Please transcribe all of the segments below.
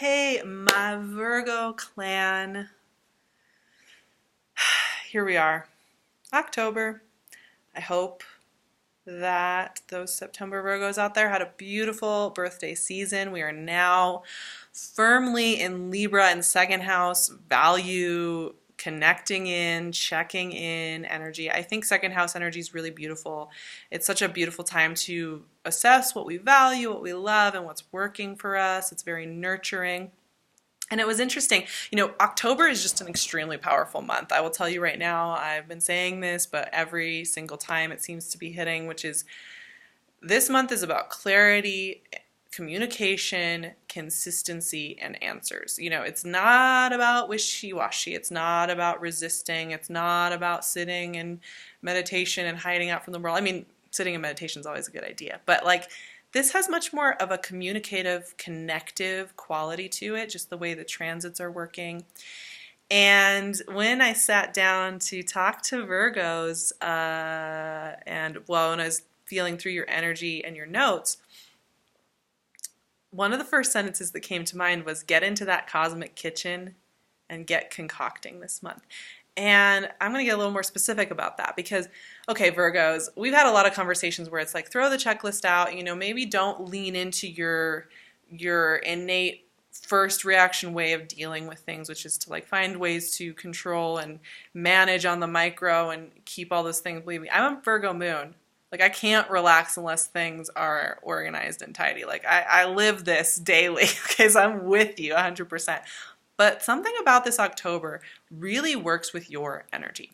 Hey, my Virgo clan. Here we are, October. I hope that those September Virgos out there had a beautiful birthday season. We are now firmly in Libra and second house, value, connecting in, checking in energy. I think second house energy is really beautiful. It's such a beautiful time to assess what we value, what we love, and what's working for us. It's very nurturing. And it was interesting, October is just an extremely powerful month. I will tell you right now, I've been saying this, but every single time it seems to be hitting, which is this month is about clarity, communication, consistency, and answers. It's not about wishy-washy. It's not about resisting. It's not about sitting in meditation and hiding out from the world. I mean, sitting in meditation is always a good idea, but this has much more of a communicative, connective quality to it, just the way the transits are working. And when I sat down to talk to Virgos, when I was feeling through your energy and your notes, one of the first sentences that came to mind was, get into that cosmic kitchen and get concocting this month. And I'm going to get a little more specific about that because, okay, Virgos, we've had a lot of conversations where it's like, throw the checklist out, maybe don't lean into your innate first reaction way of dealing with things, which is to find ways to control and manage on the micro and keep all those things. Believe me, I'm a Virgo moon. I can't relax unless things are organized and tidy. I live this daily, okay, so I'm with you 100%. But something about this October really works with your energy.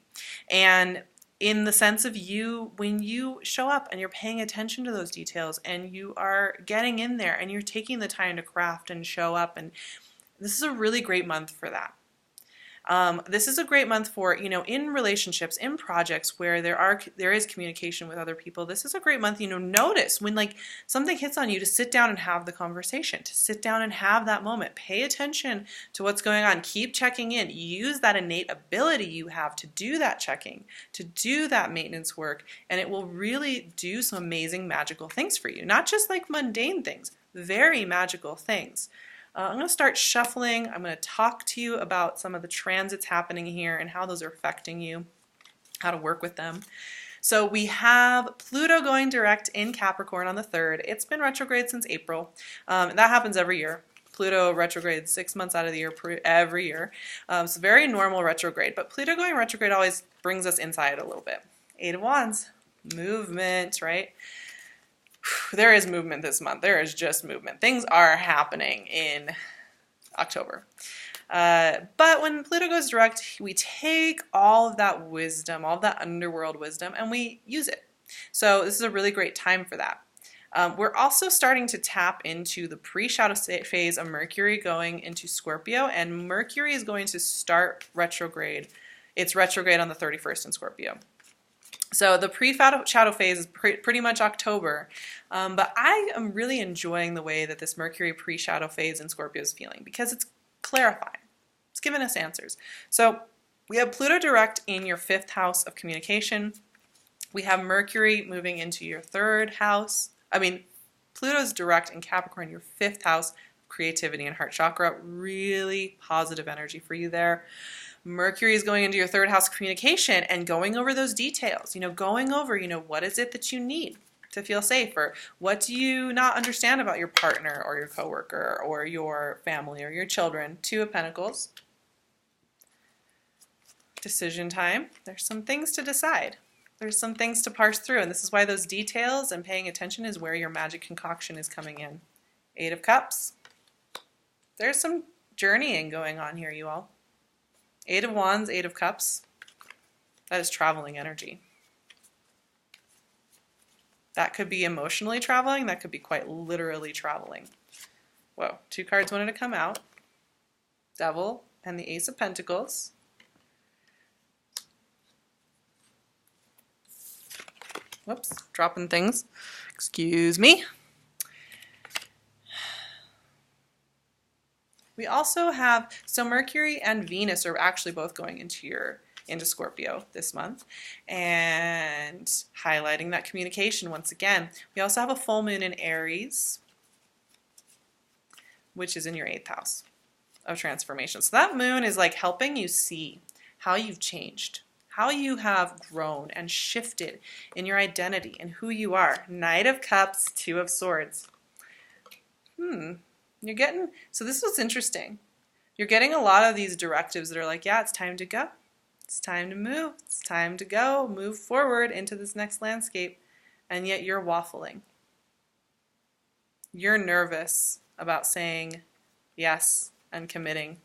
And in the sense of when you show up and you're paying attention to those details and you are getting in there and you're taking the time to craft and show up, and this is a really great month for that. This is a great month for, in relationships, in projects where there is communication with other people. This is a great month, notice when something hits on you, to sit down and have the conversation, to sit down and have that moment. Pay attention to what's going on. Keep checking in. Use that innate ability you have to do that checking, to do that maintenance work, and it will really do some amazing magical things for you. Not just mundane things, very magical things. I'm going to start shuffling. I'm going to talk to you about some of the transits happening here and how those are affecting you, how to work with them. So we have Pluto going direct in Capricorn on the 3rd. It's been retrograde since April. That happens every year. Pluto retrograde 6 months out of the year, every year. It's very normal retrograde, but Pluto going retrograde always brings us inside a little bit. 8 of Wands, movement, right? There is movement this month. There is just movement. Things are happening in October. But when Pluto goes direct, we take all of that wisdom, all of that underworld wisdom, and we use it. So this is a really great time for that. We're also starting to tap into the pre-shadow phase of Mercury going into Scorpio, and Mercury is going to start retrograde. It's retrograde on the 31st in Scorpio. So the pre-shadow phase is pretty much October, but I am really enjoying the way that this Mercury pre-shadow phase in Scorpio is feeling because it's clarifying. It's giving us answers. So we have Pluto direct in your 5th house of communication. We have Mercury moving into your 3rd house. Pluto's direct in Capricorn, your 5th house, creativity and heart chakra. Really positive energy for you there. Mercury is going into your 3rd house of communication and going over those details, going over, what is it that you need to feel safe, or what do you not understand about your partner or your coworker or your family or your children. 2 of Pentacles. Decision time. There's some things to decide. There's some things to parse through, and this is why those details and paying attention is where your magic concoction is coming in. 8 of Cups. There's some journeying going on here, you all. 8 of Wands, 8 of Cups. That is traveling energy. That could be emotionally traveling. That could be quite literally traveling. Whoa, 2 cards wanted to come out. Devil and the Ace of Pentacles. Whoops, dropping things. Excuse me. We also have, so Mercury and Venus are actually both going into Scorpio this month and highlighting that communication once again. We also have a full moon in Aries. which is in your 8th house of transformation. So that moon is like helping you see how you've changed, how you have grown and shifted in your identity and who you are. Knight of Cups, 2 of Swords. You're getting, so this was interesting. You're getting a lot of these directives that are like, yeah, it's time to go. It's time to move. It's time to go. Move forward into this next landscape. And yet you're waffling. You're nervous about saying yes and committing.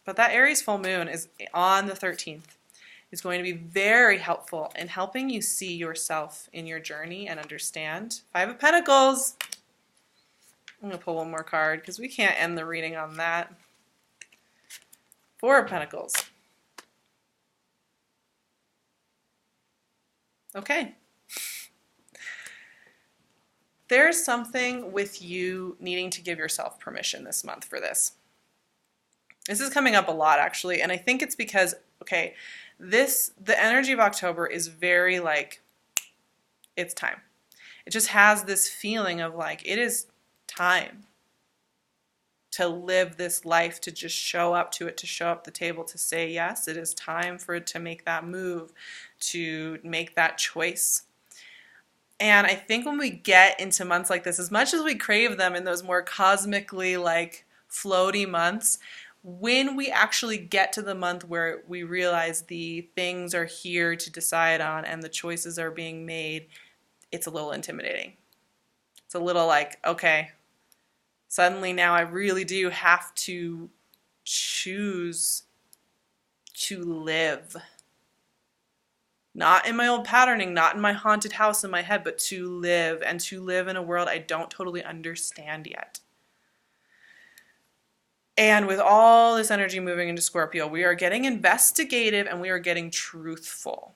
But that Aries full moon is on the 13th. Is going to be very helpful in helping you see yourself in your journey and understand. 5 of Pentacles. I'm going to pull one more card because we can't end the reading on that. 4 of Pentacles. Okay. There's something with you needing to give yourself permission this month for this. This is coming up a lot, actually, and I think it's because, okay, the energy of October is very like, it's time. It just has this feeling of like, it is time to live this life, to just show up to it, to show up the table, to say yes. It is time for it to make that move, to make that choice. And I think when we get into months like this, as much as we crave them in those more cosmically like floaty months, when we actually get to the month where we realize the things are here to decide on and the choices are being made, it's a little intimidating. It's a little like, okay, suddenly now I really do have to choose to live. Not in my old patterning, not in my haunted house in my head, but to live, and to live in a world I don't totally understand yet. And with all this energy moving into Scorpio, we are getting investigative and we are getting truthful.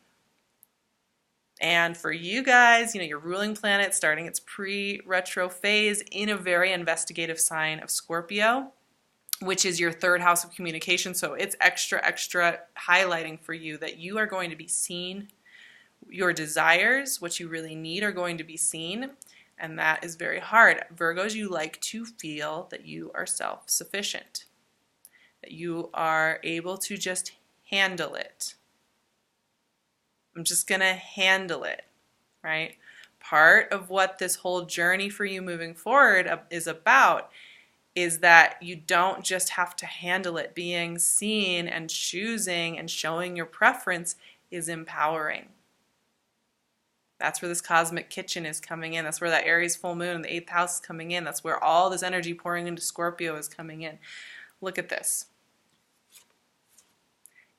And for you guys, you know, your ruling planet starting its pre-retro phase in a very investigative sign of Scorpio, which is your 3rd house of communication. So it's extra highlighting for you that you are going to be seen. Your desires, what you really need, are going to be seen. And that is very hard. Virgos, you like to feel that you are self-sufficient, that you are able to just handle it. I'm just going to handle it, right? Part of what this whole journey for you moving forward is about is that you don't just have to handle it. Being seen and choosing and showing your preference is empowering. That's where this cosmic kitchen is coming in. That's where that Aries full moon in the 8th house is coming in. That's where all this energy pouring into Scorpio is coming in. Look at this.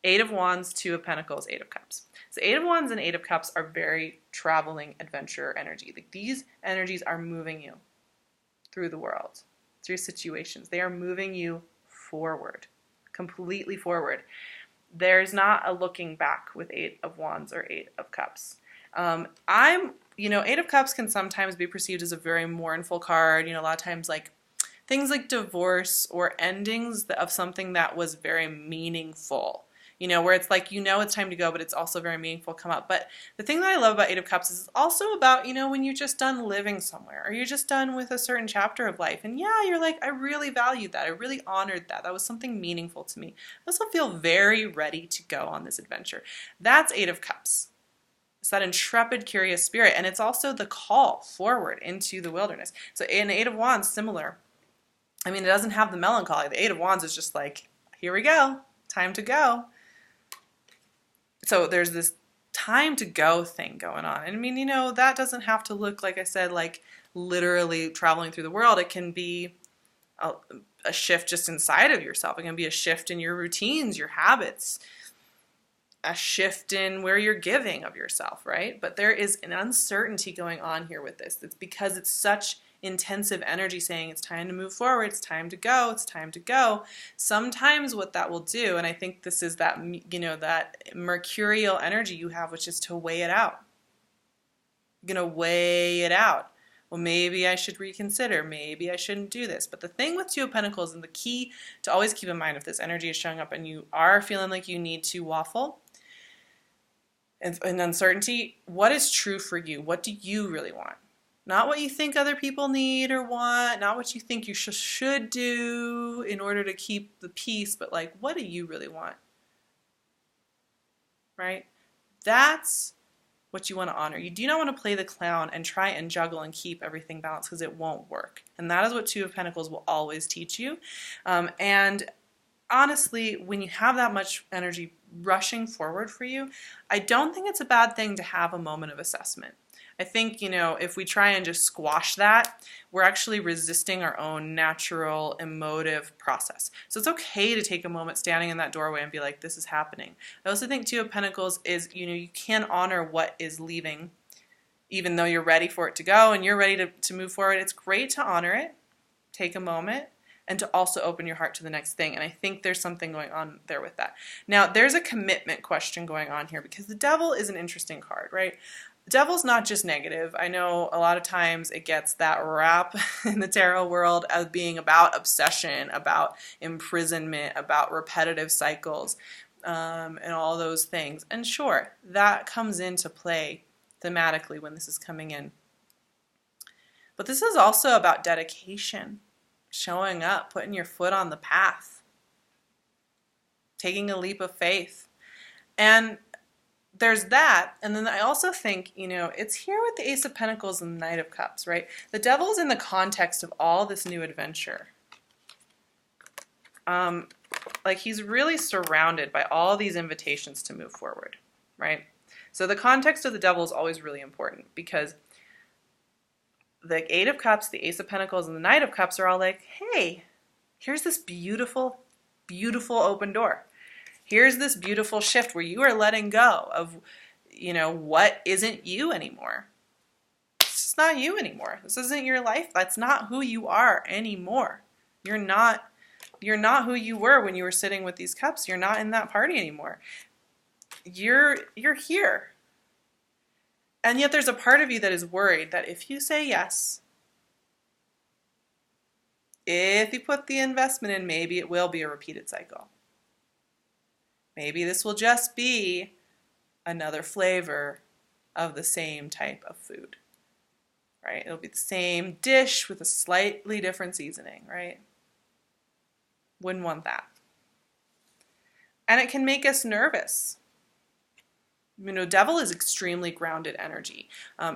8 of Wands, 2 of Pentacles, 8 of Cups. So 8 of Wands and 8 of Cups are very traveling adventure energy. Like these energies are moving you through the world, through situations. They are moving you forward, completely forward. There's not a looking back with 8 of Wands or 8 of Cups. 8 of Cups can sometimes be perceived as a very mournful card. You know, a lot of times like things like divorce or endings of something that was very meaningful. You know, where it's like, you know, it's time to go, but it's also very meaningful come up. But the thing that I love about 8 of Cups is it's also about, you know, when you're just done living somewhere or you're just done with a certain chapter of life. And yeah, you're like, I really valued that. I really honored that. That was something meaningful to me. I also feel very ready to go on this adventure. That's 8 of Cups. It's that intrepid, curious spirit. And it's also the call forward into the wilderness. So in 8 of Wands, similar. I mean, it doesn't have the melancholy. The 8 of Wands is just like, here we go. Time to go. So there's this time to go thing going on. And I mean, you know, that doesn't have to look, like I said, like literally traveling through the world. It can be a shift just inside of yourself. It can be a shift in your routines, your habits, a shift in where you're giving of yourself, right? But there is an uncertainty going on here with this. It's because it's such intensive energy saying it's time to move forward, it's time to go, it's time to go. Sometimes what that will do, and I think this is that, you know, that mercurial energy you have, which is to weigh it out. You're going to weigh it out. Well, maybe I should reconsider. Maybe I shouldn't do this. But the thing with 2 of Pentacles, and the key to always keep in mind if this energy is showing up and you are feeling like you need to waffle and uncertainty, what is true for you? What do you really want? Not what you think other people need or want, not what you think you should do in order to keep the peace, but like, what do you really want? Right? That's what you want to honor. You do not want to play the clown and try and juggle and keep everything balanced, because it won't work. And that is what Two of Pentacles will always teach you. And honestly, when you have that much energy rushing forward for you, I don't think it's a bad thing to have a moment of assessment. I think, if we try and just squash that, we're actually resisting our own natural emotive process. So it's okay to take a moment standing in that doorway and be like, this is happening. I also think Two of Pentacles is, you can honor what is leaving, even though you're ready for it to go and you're ready to move forward. It's great to honor it, take a moment, and to also open your heart to the next thing. And I think there's something going on there with that. Now, there's a commitment question going on here, because the Devil is an interesting card, right? The Devil's not just negative. I know a lot of times it gets that rap in the tarot world as being about obsession, about imprisonment, about repetitive cycles, and all those things. And sure, that comes into play thematically when this is coming in. But this is also about dedication, showing up, putting your foot on the path, taking a leap of faith. And there's that. And then I also think, it's here with the Ace of Pentacles and the Knight of Cups, right? The Devil's in the context of all this new adventure. Like he's really surrounded by all these invitations to move forward, right? So the context of the Devil is always really important, because the Eight of Cups, the Ace of Pentacles, and the Knight of Cups are all like, hey, here's this beautiful, beautiful open door. Here's this beautiful shift where you are letting go of, what isn't you anymore. It's just not you anymore. This isn't your life. That's not who you are anymore. You're not who you were when you were sitting with these cups. You're not in that party anymore. You're here. And yet there's a part of you that is worried that if you say yes, if you put the investment in, maybe it will be a repeated cycle. Maybe this will just be another flavor of the same type of food, right? It'll be the same dish with a slightly different seasoning, right? Wouldn't want that. And it can make us nervous. Devil is extremely grounded energy.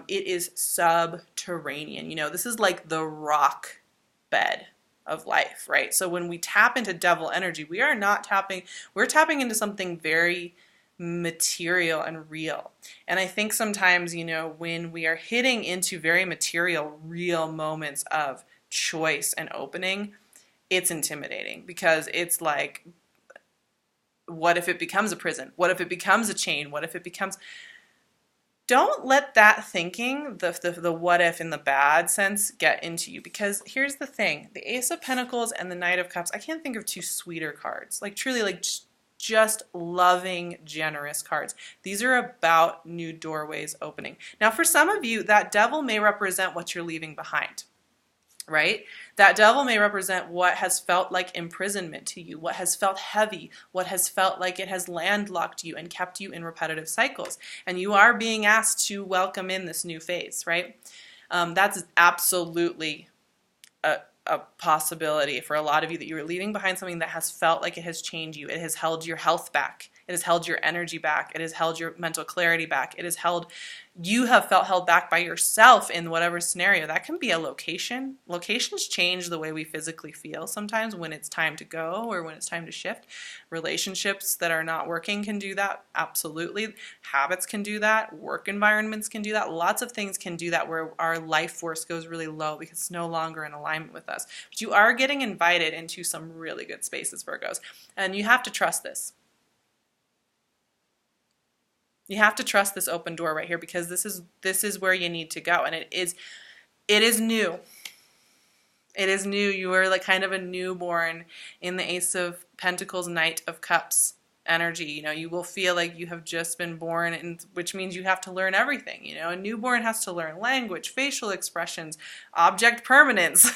It is subterranean. This is like the rock bed of life, right? So when we tap into Devil energy, we're tapping into something very material and real. And I think sometimes, when we are hitting into very material, real moments of choice and opening, it's intimidating, because it's like, what if it becomes a prison? What if it becomes a chain? What if it becomes... Don't let that thinking, the what if in the bad sense, get into you. Because here's the thing. The Ace of Pentacles and the Knight of Cups, I can't think of two sweeter cards. Like truly, like just loving, generous cards. These are about new doorways opening. Now for some of you, that Devil may represent what you're leaving behind. Right? That Devil may represent what has felt like imprisonment to you, what has felt heavy, what has felt like it has landlocked you and kept you in repetitive cycles. And you are being asked to welcome in this new phase, right? That's absolutely a possibility for a lot of you, that you are leaving behind something that has felt like it has changed you. It has held your health back. It has held your energy back. It has held your mental clarity back. You have felt held back by yourself in whatever scenario. That can be a location. Locations change the way we physically feel sometimes when it's time to go or when it's time to shift. Relationships that are not working can do that, absolutely. Habits can do that. Work environments can do that. Lots of things can do that where our life force goes really low because it's no longer in alignment with us. But you are getting invited into some really good spaces, Virgos. And you have to trust this. You have to trust this open door right here, because this is where you need to go. And it is new. It is new. You are like kind of a newborn in the Ace of Pentacles, Knight of Cups energy. You will feel like you have just been born, and which means you have to learn everything. A newborn has to learn language, facial expressions, object permanence.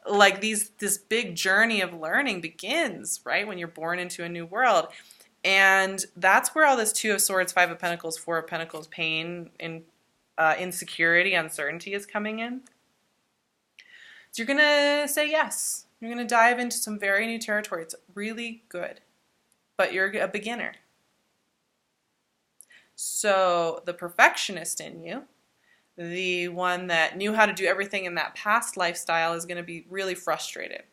Like this big journey of learning begins, right? When you're born into a new world. And that's where all this Two of Swords, Five of Pentacles, Four of Pentacles pain insecurity, uncertainty is coming in. So you're going to say yes. You're going to dive into some very new territory. It's really good, but you're a beginner. So the perfectionist in you, the one that knew how to do everything in that past lifestyle, is going to be really frustrated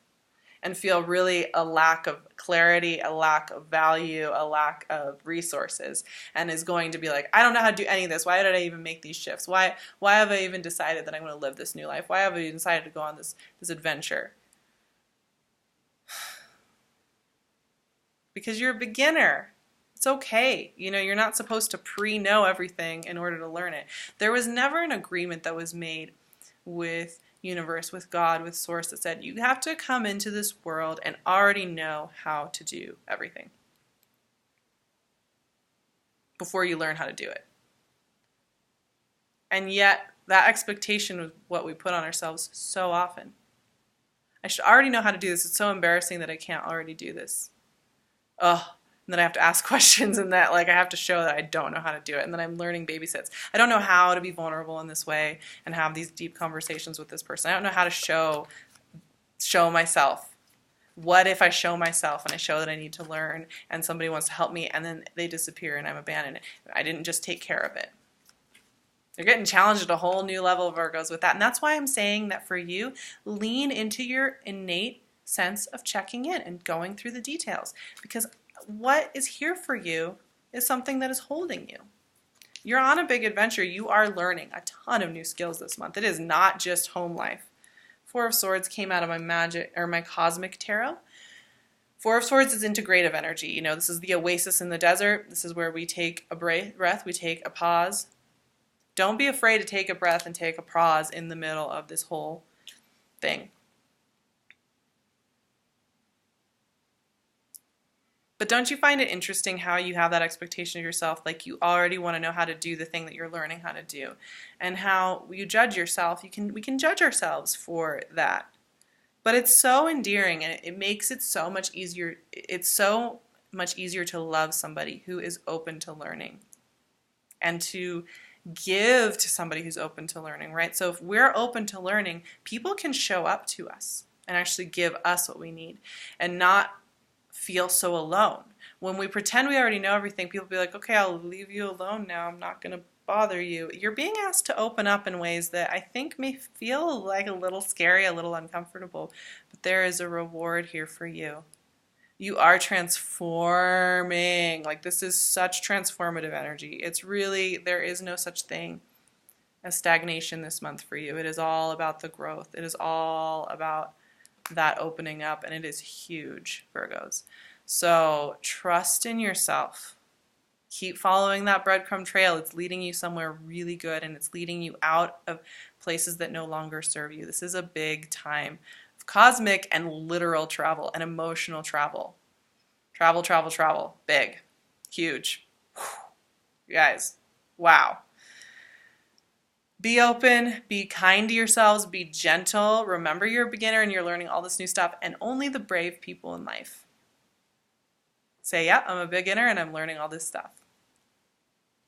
and feel really a lack of clarity, a lack of value, a lack of resources, and is going to be like, I don't know how to do any of this. Why did I even make these shifts? Why have I even decided that I'm going to live this new life? Why have I even decided to go on this adventure? Because you're a beginner. It's okay. You know, you're not supposed to pre-know everything in order to learn it. There was never an agreement that was made with universe, with God, with source that said you have to come into this world and already know how to do everything before you learn how to do it. And yet that expectation was what we put on ourselves so often. I should already know how to do this. It's so embarrassing that I can't already do this. Oh, and then I have to ask questions, and that I have to show that I don't know how to do it. And then I'm learning baby sits. I don't know how to be vulnerable in this way and have these deep conversations with this person. I don't know how to show myself. What if I show myself and I show that I need to learn and somebody wants to help me and then they disappear and I'm abandoned? I didn't just take care of it. You're getting challenged at a whole new level, Virgos, with that. And that's why I'm saying that for you, lean into your innate sense of checking in and going through the details, because what is here for you is something that is holding you. You're on a big adventure. You are learning a ton of new skills this month. It is not just home life. Four of Swords came out of my cosmic tarot. Four of Swords is integrative energy. You know, this is the oasis in the desert. This is where we take a breath, we take a pause. Don't be afraid to take a breath and take a pause in the middle of this whole thing. But don't you find it interesting how you have that expectation of yourself, like you already want to know how to do the thing that you're learning how to do, and how you judge yourself? We can judge ourselves for that. But it's so endearing, and it makes it so much easier. It's so much easier to love somebody who is open to learning and to give to somebody who's open to learning, right? So if we're open to learning, people can show up to us and actually give us what we need and not feel so alone. When we pretend we already know everything, people be like, okay, I'll leave you alone now. I'm not going to bother you. You're being asked to open up in ways that I think may feel like a little scary, a little uncomfortable, but there is a reward here for you. You are transforming. Like, this is such transformative energy. It's really, there is no such thing as stagnation this month for you. It is all about the growth. It is all about that opening up, and it is huge, Virgos. So trust in yourself. Keep following that breadcrumb trail. It's leading you somewhere really good, and it's leading you out of places that no longer serve you. This is a big time of cosmic and literal travel and emotional travel. Travel, travel, travel. Big. Huge. Whew. You guys, wow. Be open, be kind to yourselves, be gentle. Remember you're a beginner and you're learning all this new stuff, and only the brave people in life say, yeah, I'm a beginner and I'm learning all this stuff.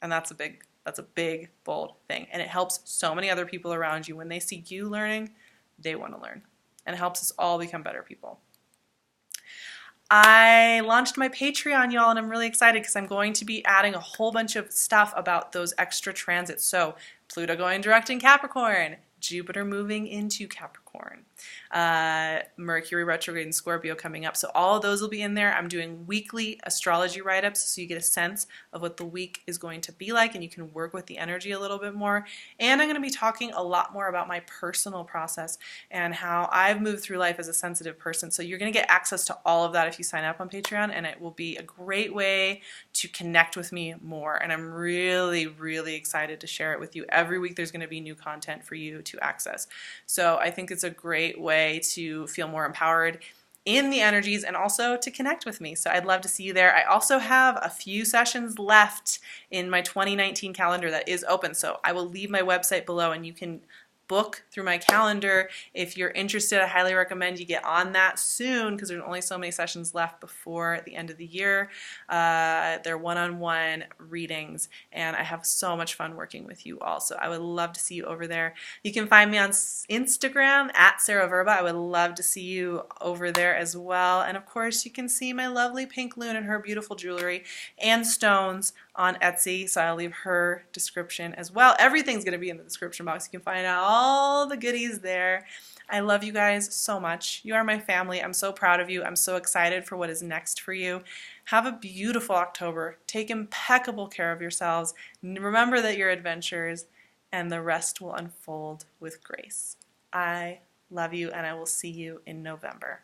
And that's a big, bold thing. And it helps so many other people around you. When they see you learning, they want to learn. And it helps us all become better people. I launched my Patreon, y'all, and I'm really excited because I'm going to be adding a whole bunch of stuff about those extra transits. So Pluto going direct in Capricorn, Jupiter moving into Capricorn, Mercury retrograde in Scorpio coming up. So all of those will be in there. I'm doing weekly astrology write-ups so you get a sense of what the week is going to be like and you can work with the energy a little bit more. And I'm going to be talking a lot more about my personal process and how I've moved through life as a sensitive person. So you're going to get access to all of that if you sign up on Patreon, and it will be a great way to connect with me more. And I'm really, really excited to share it with you. Every week there's going to be new content for you to access. So I think it's a great way to feel more empowered in the energies and also to connect with me. So I'd love to see you there. I also have a few sessions left in my 2019 calendar that is open. So I will leave my website below and you can book through my calendar. If you're interested, I highly recommend you get on that soon because there's only so many sessions left before the end of the year. They're one-on-one readings, and I have so much fun working with you all. So I would love to see you over there. You can find me on Instagram at SarahVerba. I would love to see you over there as well. And of course, you can see my lovely PinkLune and her beautiful jewelry and stones on Etsy. So I'll leave her description as well. Everything's going to be in the description box. You can find out all the goodies there. I love you guys so much. You are my family. I'm so proud of you. I'm so excited for what is next for you. Have a beautiful October. Take impeccable care of yourselves. Remember that you're adventurers, and the rest will unfold with grace. I love you, and I will see you in November.